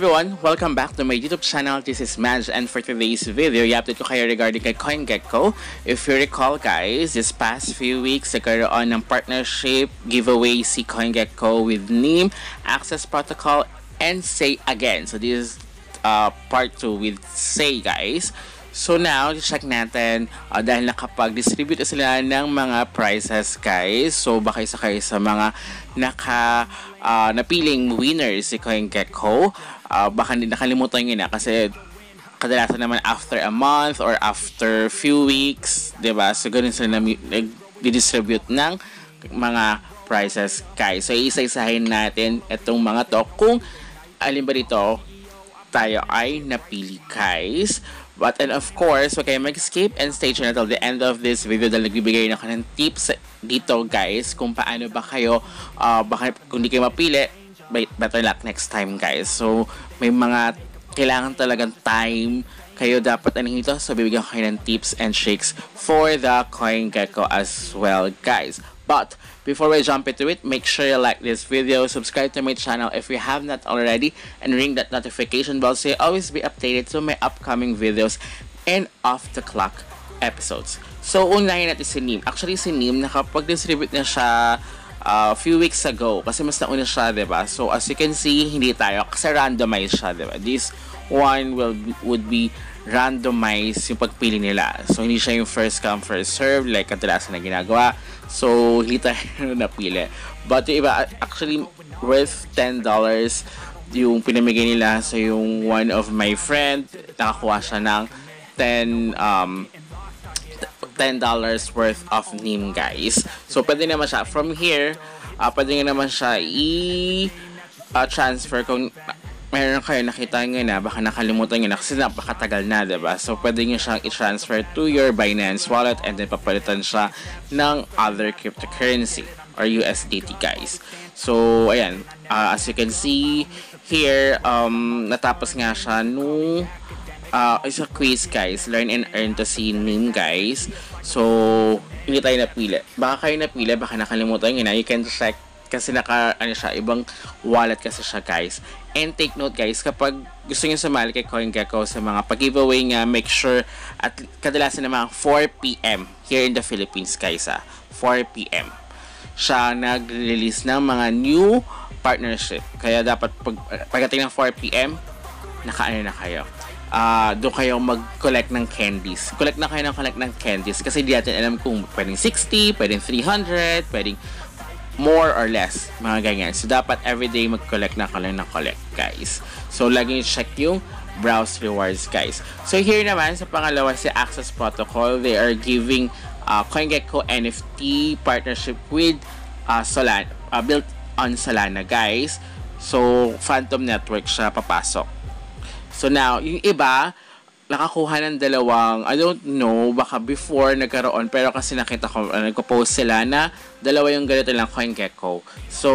everyone, welcome back to my YouTube channel. This is Madge, and for today's video, i-update ko kayo regarding kay CoinGecko. If you recall guys, this past few weeks, nagkaroon ng partnership giveaway si CoinGecko with NEEM, Access Protocol, and Say Again. So this is part 2 with Say guys. So now, check natin dahil nakapag-distribute sila ng mga prizes guys. So baka isa kayo sa mga napiling winners si CoinGecko. Baka hindi nakalimutan nyo na kasi kadalasan naman after a month or after few weeks, diba? So ganun sila nag-distribute ng mga prizes guys. So isa-isahin natin itong mga to kung alin ba dito tayo ay napili guys. But and of course, huwag kayo mag-skip and stay tuned until the end of this video dahil nagbibigay na ako ng tips dito guys kung paano ba kayo, baka kung di kayo mapili, better luck next time guys. So may mga kailangan talagang time kayo dapat anong ito. So bibigyan ko kayo ng tips and tricks for the CoinGecko as well guys. But before we jump into it, make sure you like this video, subscribe to my channel if you have not already, and ring that notification bell so you always be updated to my upcoming videos and off-the-clock episodes. So, unahin natin si NEEM. Actually, si NEEM, nakapag-distribute na siya a few weeks ago kasi mas nauna siya, diba? So, as you can see, hindi tayo kasi randomized siya, diba? This one would be randomized yung pagpili nila. So, hindi siya yung first come, first serve like kadalasan na ginagawa. So, hindi tayo napili. But yung iba, actually, worth $10 yung pinamigay nila. So, yung one of my friend, nakakuha siya ng $10 worth of NEEM, guys. So, pwede naman siya. From here, pwede naman siya i-transfer kung meron kayo nakita nyo na, baka nakalimutan nyo na kasi napakatagal na, diba? So, pwede nyo siyang i-transfer to your Binance wallet and then papalitan siya ng other cryptocurrency or USDT, guys. So, ayan. As you can see here, natapos nga siya nung isa quiz, guys. Learn and earn to see NEEM, guys. So, hindi tayo napili. Baka kayo napili, baka nakalimutan nyo na. You can check kasi ibang wallet kasi siya guys. And take note guys, kapag gusto niyo sumali kay CoinGecko sa mga pag-giveaway nga, make sure at kadalasan naman 4 PM here in the Philippines guys 4 PM siya nag-release ng mga new partnership. Kaya dapat pagdating ng 4 PM, nakaano na kayo. Doon kayo mag-collect ng candies. Collect ng candies kasi di natin alam kung pwedeng 60, pwedeng 300, pwedeng more or less, mga ganyan. So, dapat everyday mag-collect na collect, guys. So, lagi check yung browse rewards, guys. So, here naman, sa pangalawa, si Access Protocol. They are giving CoinGecko NFT partnership with Solana, built on Solana, guys. So, Phantom Network siya papasok. So, now, yung iba, nakakuha ng dalawang, I don't know, baka before nagkaroon, pero kasi nakita ko, nagpo-post sila na dalawa yung ganito lang CoinGecko. So,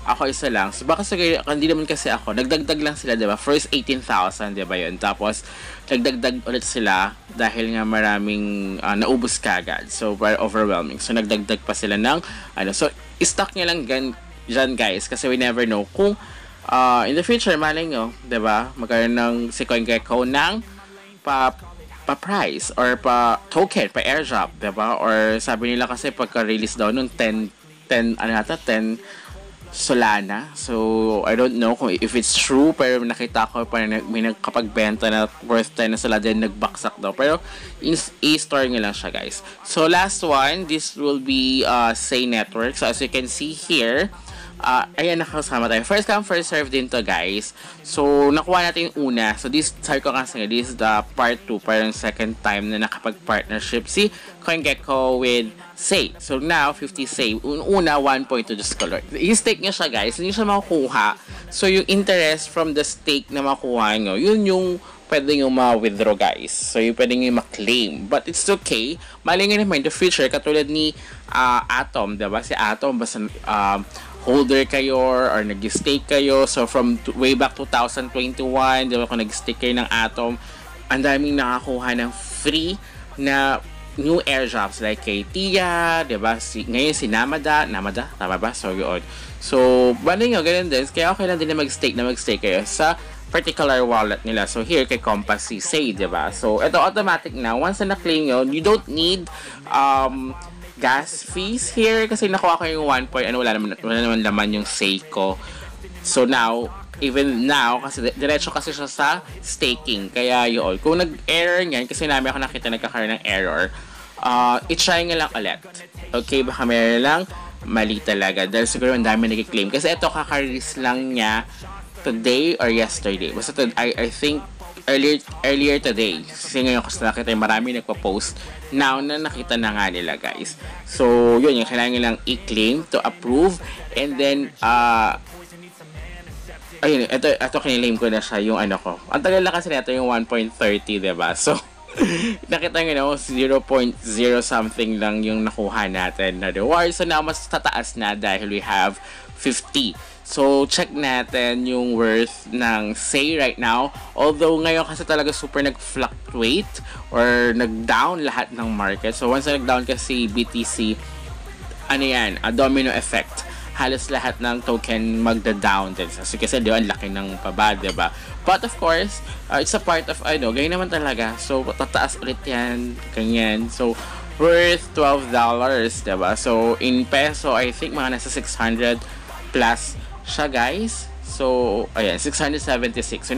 ako isa lang. So, baka hindi naman kasi ako, nagdagdag lang sila, diba? First 18,000, diba yun? Tapos, nagdagdag ulit sila dahil nga maraming naubos kagad. So, very overwhelming. So, nagdagdag pa sila ng, so, stock nyo lang dyan, guys, kasi we never know kung in the future, malay nyo, diba? Magkaroon ng si CoinGecko ng pa-price or pa-token, pa-airdrop, diba? Or sabi nila kasi pagka-release daw nung 10 Solana. So, I don't know kung if it's true, pero nakita ko pa may nagkapagbenta na worth 10 na Solana din nagbaksak daw. Pero, i-store nyo lang siya, guys. So, last one, this will be Say Network. So, as you can see here, ayan, nakasama tayo. First come, first serve din to guys. So, nakuha natin yung una. So, this is the part 2. Parang second time na nakapag-partnership si CoinGecko with Say. So, now, 50 Say. Una, 1.2 just color. Yung stake nyo siya guys, hindi siya makukuha. So, yung interest from the stake na makuha nyo, yun yung pwede nyo ma-withdraw guys. So, yung pwede nyo ma-claim. But it's okay. Mali nga naman in the future, katulad ni Atom, diba? Si Atom, basta holder kayo or nag-stake kayo. So, from way back 2021, diba, kung nag-stake kayo ng Atom, ang daming nakakuha ng free na new airdrops like kay Tia, diba? Ngayon si Namada, tama ba? So, yun. So, bali nyo, ganun din. Kaya okay lang din na mag-stake kayo sa particular wallet nila. So, here kay Compass si Say, diba? So, ito automatic na. Once na na-claim nyo, you don't need gas fees here kasi nakuha ko yung 1 point, wala naman laman yung Seiko. So, even now, kasi diretso kasi siya sa staking. Kaya yun, kung nag-error niyan, kasi namin ako nakita nagkakaroon ng error, i-try nga lang ulit. Okay, baka meron lang mali talaga. Dahil siguro ang dami nag-claim. Kasi ito, kaka-release lang niya today or yesterday. Basta I think earlier today. Kasi ngayon kasi nakita yung marami nagpa-post now na nakita na nga nila, guys. So, yun, yung kailangan nilang i-claim to approve. And then, ayun, ito kinilaim ko na siya yung ano ko. Ang tagal na kasi nito yung 1.30, diba? So, nakita nyo 0.0 something lang yung nakuha natin na reward. So, now mas tataas na dahil we have 50. So, check natin yung worth ng Say right now. Although, ngayon kasi talaga super nag-fluctuate or nag-down lahat ng market. So, once na nag-down kasi BTC, ano yan, a domino effect. Halos lahat ng token magda-down din. Kasi di ba, ang laki ng paba, diba? But of course, it's a part of, ganyan naman talaga. So, tataas ulit yan, ganyan. So, worth $12, diba? So, in peso, I think mga nasa 600 plus siya, guys. So, ayan, 676. So,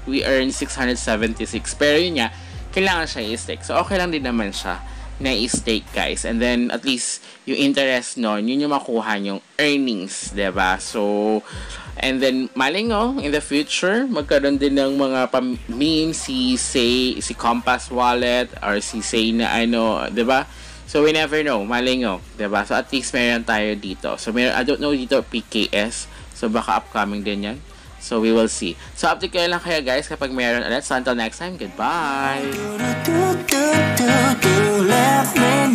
we earn 676. Pero yun nga, kailangan siya i-stake. So, okay lang din naman siya na i-stake, guys. And then, at least, yung interest nun, yun yung makuha yung earnings, diba? So, and then, maling in the future, magkaroon din ng mga meme si Compass Wallet, or si Say na diba? So, we never know, maling diba? So, at least meron tayo dito. So, I don't know dito, PKS. So, baka upcoming din yan. So, we will see. So, update kayo lang kaya, guys, kapag meron ulit. So, until next time, goodbye! Let me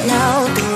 know.